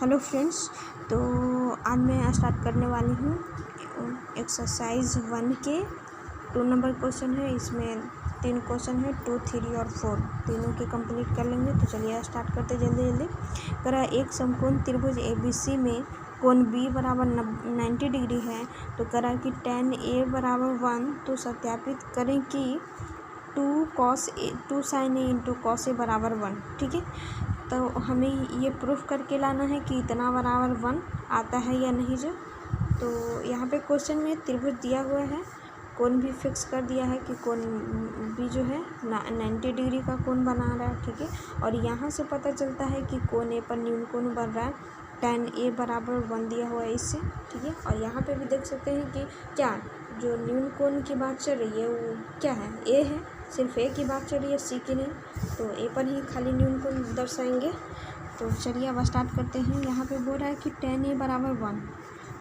Hello friends, तो आज मैं स्टार्ट करने वाली हूँ एक्सरसाइज 1 के 2 नंबर क्वेश्चन है। इसमें 3 क्वेश्चन है, 2, 3 और 4 तीनों के कंप्लीट कर लेंगे। तो चलिए स्टार्ट करते जल्दी जल्दी। करा एक समकोण त्रिभुज ABC में कोण B बराबर 90 डिग्री है। तो करा कि tan A बराबर 1। तो सत्यापित करें कि 2 sin A into cos A बराबर 1। ठीक है, तो हमें ये प्रूफ करके लाना है कि इतना बराबर 1 आता है या नहीं। जो तो यहाँ पे क्वेश्चन में त्रिभुज दिया हुआ है, कोण भी फिक्स कर दिया है कि कोण भी जो है 90 डिग्री का कोण बना रहा है। ठीक है, और यहाँ से पता चलता है कि कोण ए पर न्यून कोण बन रहा है, tan A बराबर 1 दिया हुआ है इससे। ठीक है, और यहाँ पे भी देख सकते हैं कि क्या जो न्यून कोण की बात चल रही है वो क्या है, ए है। सिर्फ ए की बात चल रही है, सी की नहीं। तो ए पर ही खाली न्यून कोण दर्शाएंगे। तो चलिए अब स्टार्ट करते हैं। यहाँ पे बोल रहा है कि tan A बराबर 1।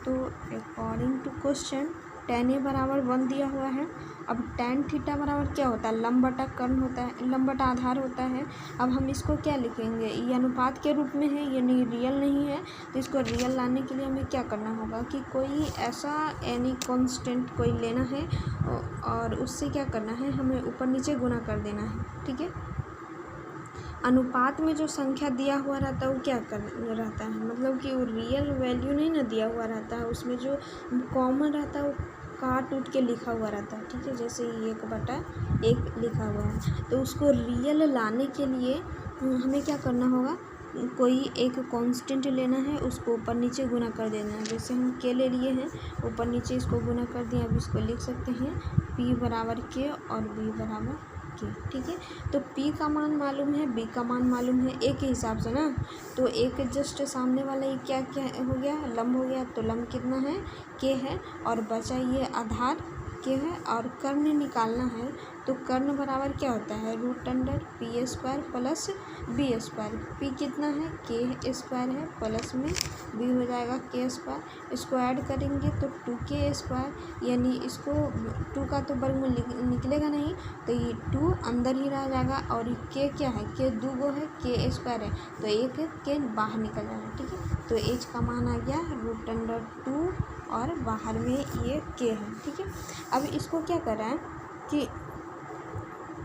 तो according to question tan A बराबर 1 दिया हुआ है। अब tan थीटा बराबर क्या होता है, लंब बटा कर्ण होता है, लंब बटा आधार होता है। अब हम इसको क्या लिखेंगे, ये अनुपात के रूप में है, ये नहीं रियल नहीं है। तो इसको रियल लाने के लिए हमें क्या करना होगा कि कोई ऐसा एनी कांस्टेंट कोई लेना है और उससे क्या करना है, हमें ऊपर नीचे गुना कर देना है। ठीक है, अनुपात में जो संख्या दिया हुआ रहता है वो क्या कर रहता है, मतलब कि वो रियल वैल्यू नहीं ना दिया हुआ रहता है, उसमें जो कॉमन रहता है वो काट उठ के लिखा हुआ रहता है। ठीक है, जैसे 1/1 लिखा हुआ है। तो उसको रियल लाने के लिए हमें क्या करना होगा, कोई एक कांस्टेंट लेना है, उसको ऊपर नीचे गुना कर देना है। जैसे हम के ले लिए हैं, ऊपर नीचे इसको गुना कर दिया। अब इसको लिख सकते हैं P बराबर K और B बराबर K। ठीक है, तो P का मान मालूम है, B का मान मालूम है A के हिसाब से ना। तो A के जस्ट सामने वाला ये क्या क्या हो गया, लंब हो गया। तो लंब कितना है, K है, और बचा ये आधार K है, और कर्ण निकालना है। तो कर्ण बराबर क्या होता है, √P² प्लस B²। P कितना है, K² है, प्लस में B हो जाएगा K²। इसको ऐड करेंगे तो 2K², यानी इसको 2 का तो वर्गमूल निकलेगा नहीं, तो ये 2 अंदर ही रह जाएगा। और ये K क्या है, K 2 है, K² है, तो एक K बाहर निकल जाएगा। ठीक है, तो H का मान आ गया √2 और बाहर में ये K है। ठीक है, अब इसको क्या कर रहा है कि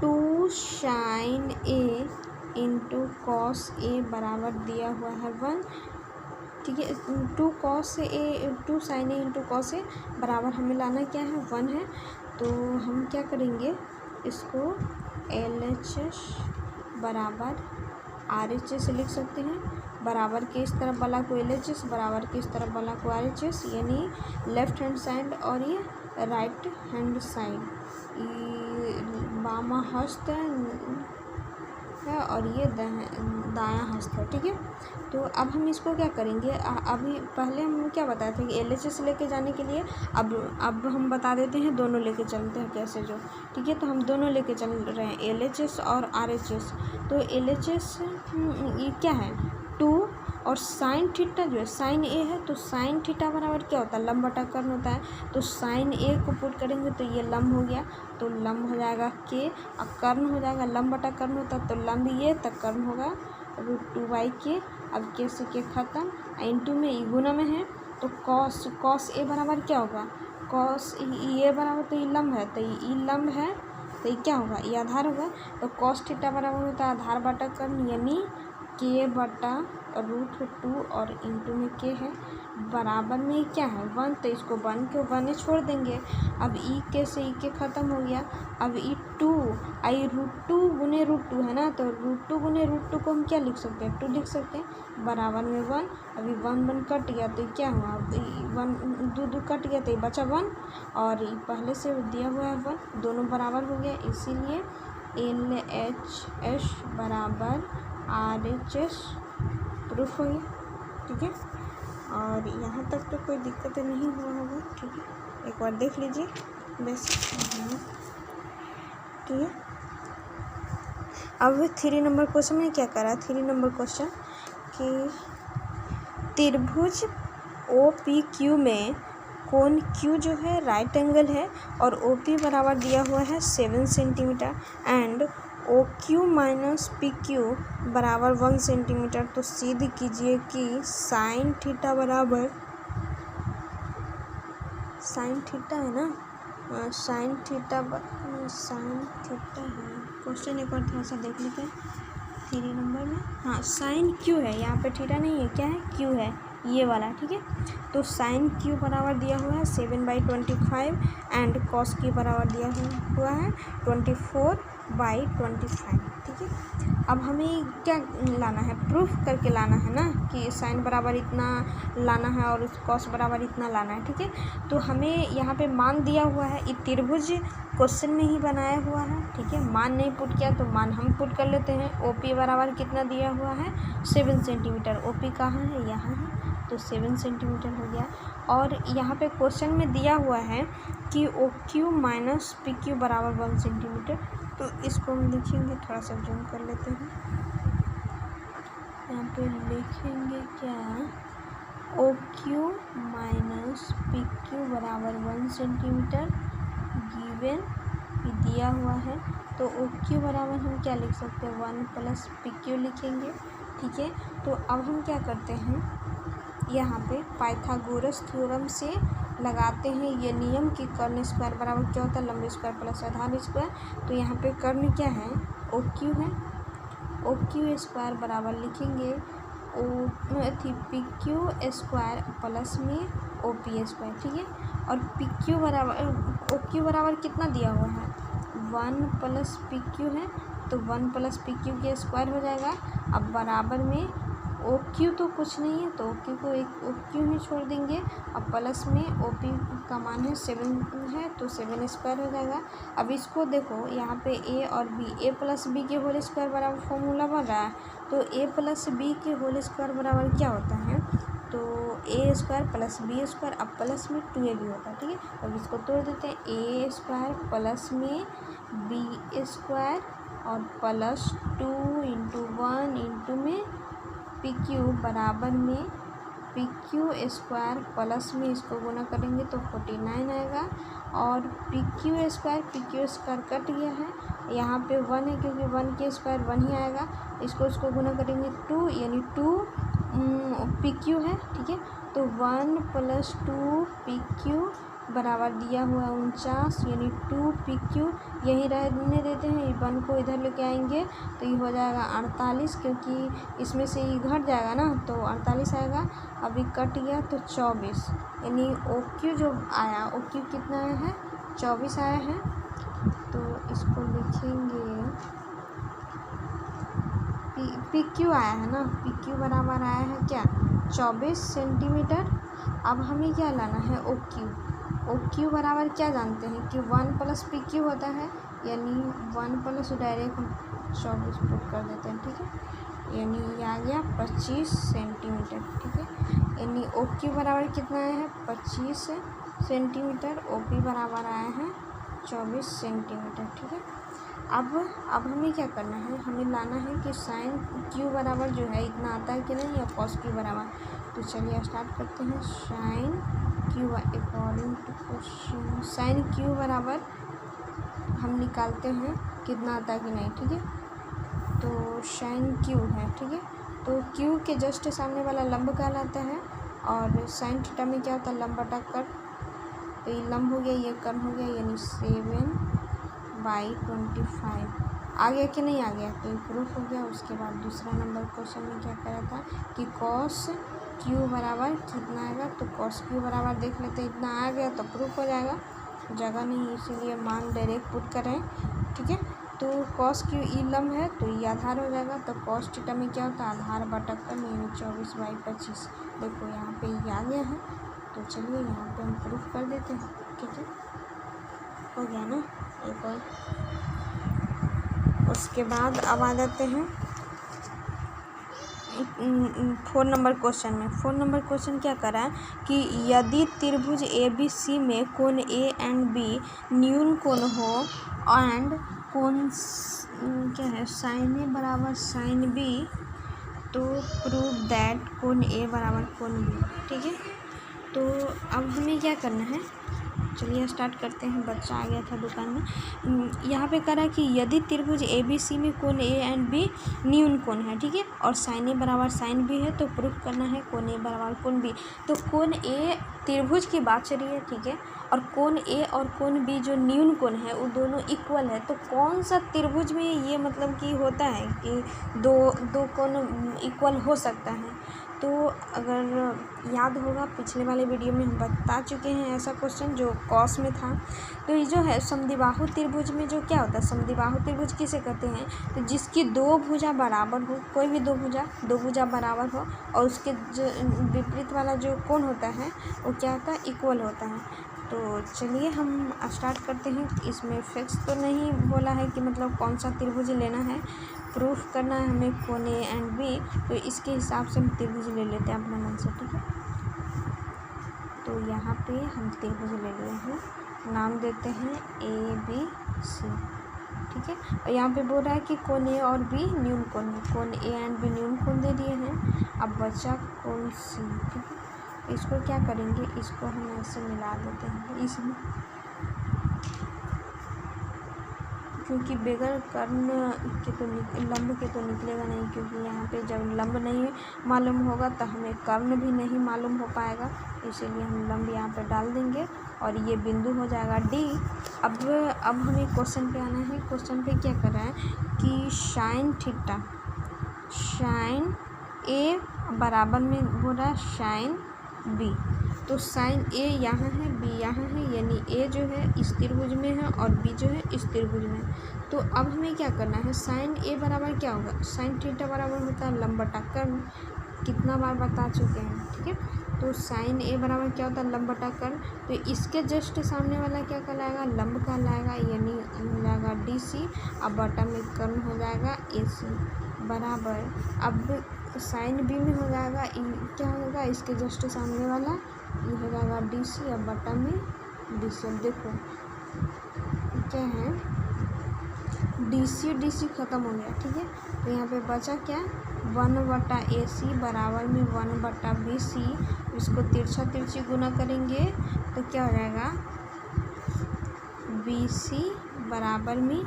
2 sin A into cos A बराबर दिया हुआ है 1। ठीक है, 2 sin A into cos A बराबर हमें लाना क्या है, 1 है। तो हम क्या करेंगे, इसको LHS बराबर RHS लिख सकते हैं। बराबर के इस तरफ वाला को LHS, बराबर के इस तरफ वाला को RHS, यानी लेफ्ट हैंड साइड और ये राइट हैंड साइड, ये बामा हस्त है और ये दायां हस्त है। ठीक है, तो अब हम इसको क्या करेंगे, अभी पहले हम क्या बताए थे कि LHS लेके जाने के लिए, अब हम बता देते हैं दोनों लेके चलते हैं कैसे जो। ठीक है, तो हम दोनों लेके चल रहे हैं, LHS और RHS। तो LHS ये क्या है, 2, और साइन थीटा जो है साइन A है, तो साइन थीटा बराबर क्या होता है, लंब बटा कर्ण होता है। तो साइन A को पुट करेंगे तो ये लंब हो गया, तो लंब हो जाएगा K, और कर्ण हो जाएगा, लंब बटा कर्ण होता है तो लंब ये, तक कर्ण होगा √2/K। अब K से K खत्म, इंटू में ई गुना में है, तो cos A बराबर क्या होगा, cos ये बराबर, तो ये लंब है, तो ये लंब है, तो ये क्या होगा, ये आधार होगा। तो cos थीटा बराबर होता है आधार बटा कर्ण, यानी K बटा √2 और इंटू में K है, बराबर में क्या है 1। तो इसको 1 को 1 छोड़ देंगे। अब ई के से ई के ख़त्म हो गया। अब ई 2 आई √2 गुने √2 है ना, तो √2 गुने √2 को हम क्या लिख सकते हैं, 2 लिख सकते हैं, बराबर में 1। अभी 1 कट गया तो क्या हुआ, 1 2 कट गया तो ये बचा 1, और पहले से दिया हुआ है 1, दोनों बराबर हो गया। इसीलिए LHS बराबर RHS प्रूफ हो गया। ठीक है, और यहाँ तक तो कोई दिक्कत नहीं हुआ होगा। ठीक है, एक बार देख लीजिए बस। ठीक है, अब 3 नंबर क्वेश्चन में क्या करा, 3 नंबर क्वेश्चन कि त्रिभुज OPQ में कोण Q जो है राइट एंगल है, और OP बराबर दिया हुआ है 7 centimetre, and O Q minus P Q बराबर 1 सेंटीमीटर, तो सिद्ध कीजिए कि साइन थीटा बराबर, साइन थीटा है ना, साइन थीटा है। क्वेश्चन एक बार थोड़ा सा देख लेते हैं 3 नंबर में। हाँ, साइन क्यू है, यहाँ पे थीटा नहीं है, क्या है, क्यू है, ये वाला, ठीक है। तो साइन क्यू बराबर दिया हुआ है 7/25 एंड कॉस क्यू बराबर दिया हुआ है 24/25, ठीक है। अब हमें क्या लाना है, प्रूफ करके लाना है ना कि साइन बराबर इतना लाना है और उस कॉस बराबर इतना लाना है, ठीक है। तो हमें यहाँ पे मान दिया हुआ है, ये त्रिभुज क्वेश्चन में ही बनाया हुआ है, ठीक है। मान नहीं पुट किया तो मान हम पुट कर लेते हैं। ओपी बराबर कितना दिया हुआ है 7 सेंटीमीटर, ओपी कहाँ है, यहाँ है, तो 7 सेंटीमीटर हो गया। और यहाँ पे क्वेश्चन में दिया हुआ है कि O Q minus P Q बराबर 1 सेंटीमीटर, तो इसको हम लिखेंगे, थोड़ा सा जूम कर लेते हैं। यहाँ पे लिखेंगे क्या, O Q minus P Q बराबर 1 सेंटीमीटर गिवन दिया हुआ है। तो ओ क्यू बराबर हम क्या लिख सकते हैं, 1 प्लस पी क्यू लिखेंगे, ठीक है। तो अब हम क्या करते हैं, यहाँ पे पाइथागोरस थ्योरम से लगाते हैं ये नियम कि कर्ण स्क्वायर बराबर क्या होता है, लंब स्क्वायर प्लस आधार स्क्वायर। तो यहाँ पे कर्ण क्या है, ओ क्यू है, ओ क्यू स्क्वायर बराबर लिखेंगे पी क्यू स्क्वायर प्लस में ओ पी स्क्वायर, ठीक है। और पी क्यू बराबर, ओ क्यू बराबर कितना दिया हुआ है, 1 प्लस पी क्यू है, तो 1 प्लस पी क्यू के स्क्वायर हो जाएगा। अब बराबर में ओ क्यू तो कुछ नहीं है, तो ओ क्यू को एक ओ क्यू ही छोड़ देंगे। अब प्लस में ओ पी का मान है 7 है, तो 7 स्क्वायर हो जाएगा। अब इसको देखो, यहाँ पे ए और बी, ए प्लस बी के होल स्क्वायर बराबर फॉर्मूला बन रहा है, तो ए प्लस बी के होल स्क्वायर बराबर क्या होता है, तो ए स्क्वायर प्लस बी स्क्वायर, अब प्लस में 2ab होता है, ठीक है। अब इसको तोड़ देते हैं, ए स्क्वायर प्लस में बी स्क्वायर और प्लस 2 इंटू 1 इंटू में पी क्यू बराबर में पी क्यू स्क्वायर प्लस में इसको गुना करेंगे तो 49 आएगा। और पी क्यू स्क्वायर कट गया है, यहाँ पे 1 है क्योंकि 1 के स्क्वायर 1 ही आएगा। इसको गुना करेंगे 2, यानी 2 पी क्यू है, ठीक है। तो 1 प्लस 2 पी क्यू बराबर दिया हुआ 49, यानी 2 पी क्यू यहीं रहने देते हैं, 1 को इधर लेके आएंगे तो ये हो जाएगा 48, क्योंकि इसमें से ये घट जाएगा ना, तो 48 आएगा। अभी कट गया तो 24, यानी ओ क्यू जो आया, ओ क्यू कितना आया है, 24 आया है। तो इसको लिखेंगे पी क्यू आया है ना, पी क्यू बराबर आया है क्या, 24 सेंटीमीटर। अब हमें क्या लाना है, ओ क्यू, ओ क्यू बराबर क्या जानते हैं कि 1 प्लस पी क्यू होता है, यानी 1 प्लस डायरेक्ट 24 पुट कर देते हैं, ठीक है। यानी ये आ गया 25 सेंटीमीटर, ठीक है। यानी ओ क्यू बराबर कितना आया है, 25 सेंटीमीटर, ओ पी बराबर आया है 24 सेंटीमीटर, ठीक है। अब हमें क्या करना है, हमें लाना है कि साइन क्यू बराबर जो है इतना आता है कि नहीं, या कॉस क्यू बराबर। तो चलिए स्टार्ट करते हैं। Sine Q according to question, sine Q बराबर हम निकालते हैं कितना आता है कि नहीं, ठीक है। तो साइन क्यू है, ठीक है। तो क्यू के जस्ट सामने वाला लंब कहलाता है, और साइन थीटा में क्या होता है, लंब बटा कट। तो ये लंब हो गया, ये कर्ण हो गया, यानी 7/25 आ गया कि नहीं आ गया, तो ये प्रूफ हो गया। उसके बाद दूसरा नंबर क्वेश्चन में क्या करा था कि कॉस क्यू बराबर कितना आएगा, तो कॉस क्यू बराबर देख लेते हैं, इतना आ गया तो प्रूफ हो जाएगा। जगह नहीं इसीलिए मान डायरेक्ट पुट करें, ठीक है। तो कॉस क्यू ई लंब है तो ये आधार हो जाएगा, तो कॉस थीटा में क्या होता है, आधार बटा कर्ण, यानी 24/25। देखो यहाँ पे ये आ गया है, तो चलिए यहाँ पे हम प्रूफ कर देते हैं, ठीक है। हो गया ना एक और। उसके बाद अब आ जाते हैं 4 नंबर क्वेश्चन में। 4 नंबर क्वेश्चन क्या करा है कि यदि त्रिभुज ए बी सी में कोण ए एंड बी न्यून कोण हो एंड कोण क्या है, साइन ए बराबर साइन बी, तो प्रूव दैट कोण ए बराबर कोण बी, ठीक है। तो अब हमें क्या करना है, चलिए स्टार्ट करते हैं। बच्चा आ गया था दुकान में। यहाँ पे करा कि यदि त्रिभुज ABC में कोण A एंड B न्यून कोण है, ठीक है, और साइन A बराबर साइन B है, तो प्रूफ करना है कोण A बराबर कोण B। तो कोण A त्रिभुज की बात चल रही है, ठीक है, और कोण A और कोण B जो न्यून कोण है वो दोनों इक्वल है। तो कौन सा त्रिभुज में ये मतलब कि होता है कि दो कोण इक्वल हो सकता है। तो अगर याद होगा पिछले वाले वीडियो में हम बता चुके हैं ऐसा क्वेश्चन जो कॉस में था। तो ये जो है समद्विबाहु त्रिभुज में जो क्या होता है, समद्विबाहु त्रिभुज किसे कहते हैं, तो जिसकी दो भुजा बराबर हो, कोई भी दो भुजा बराबर हो और उसके जो विपरीत वाला जो कोण होता है वो क्या होता है, इक्वल होता है। तो चलिए हम स्टार्ट करते हैं। इसमें फिक्स तो नहीं बोला है कि मतलब कौन सा त्रिभुज लेना है, प्रूफ करना है हमें कोण A एंड B। तो इसके हिसाब से हम त्रिभुज ले लेते हैं अपने मन से, ठीक है। तो यहाँ पे हम त्रिभुज ले लिए हैं, नाम देते हैं ABC, ठीक है। और यहाँ पे बोल रहा है कि कोण A और B न्यून कोण है, कोण A एंड B न्यून कोण दे दिए हैं। अब बचा कोण C, ठीक है। इसको क्या करेंगे, इसको हम ऐसे मिला देते हैं इसमें, क्योंकि बगैर कर्ण के तो लंब के तो निकलेगा नहीं, क्योंकि यहाँ पे जब लंब नहीं मालूम होगा तो हमें कर्ण भी नहीं मालूम हो पाएगा। इसीलिए हम लंब यहाँ पे डाल देंगे और ये बिंदु हो जाएगा D। अब हमें क्वेश्चन पे आना है। क्वेश्चन पे क्या कर रहा है कि साइन थीटा, साइन A बराबर में हो रहा है साइन B। तो साइन A यहाँ है, B यहाँ है, यानी A जो है इस त्रिभुज में है और B जो है इस त्रिभुज में। तो अब हमें क्या करना है, साइन A बराबर क्या होगा, साइन थीटा बराबर होता है लंब बटा कर्ण, कितना बार बता चुके हैं, ठीक है। तो साइन A बराबर क्या होता है, लंब बटा कर्ण। तो इसके जस्ट सामने वाला क्या कहलाएगा, लंब कहलाएगा, यानी हो जाएगा DC। अब बटा में कर्ण हो जाएगा AC बराबर। अब साइन B में हो जाएगा क्या होगा, इसके जस्ट सामने वाला ये हो जाएगा DC। अब बटा में DC। अब देखो क्या है, DC ख़त्म हो गया, ठीक है। तो यहाँ पे बचा क्या, 1/AC बराबर में 1/BC। इसको तिरछी गुना करेंगे तो क्या हो जाएगा, BC बराबर में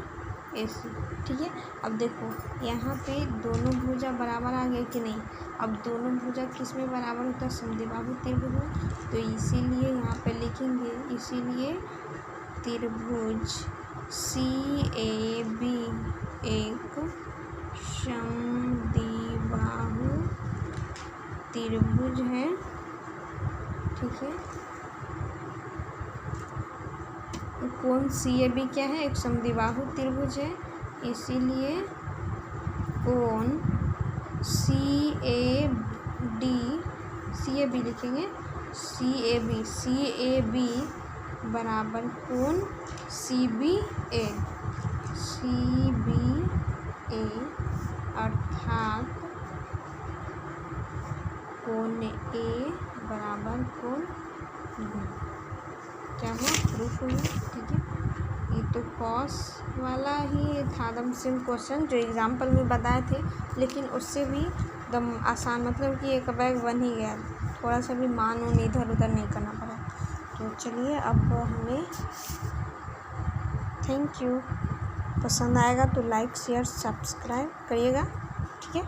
AC, ठीक है। अब देखो यहाँ पे दोनों भुजा बराबर आ गए कि नहीं। अब दोनों भुजा किस में बराबर होता है, समद्विबाहु त्रिभुज में। तो इसीलिए यहाँ पे लिखेंगे, इसीलिए त्रिभुज CAB एक समद्विबाहु त्रिभुज है, ठीक है। कोण CAB क्या है, एक समद्विबाहु त्रिभुज है, इसीलिए कोण CAB लिखेंगे, CAB बराबर कोण CBA अर्थात कोण A बराबर कोण B। क्या हुआ, प्रूफ हुआ, ठीक है। ये तो कॉस वाला ही था एकदम सिंपल क्वेश्चन जो एग्जाम्पल में बताए थे, लेकिन उससे भी एकदम आसान, मतलब कि एक बैग बन ही गया, थोड़ा सा भी मान उन इधर उधर नहीं करना पड़ा। तो चलिए अब हमें थैंक यू, पसंद आएगा तो लाइक शेयर सब्सक्राइब करिएगा, ठीक है।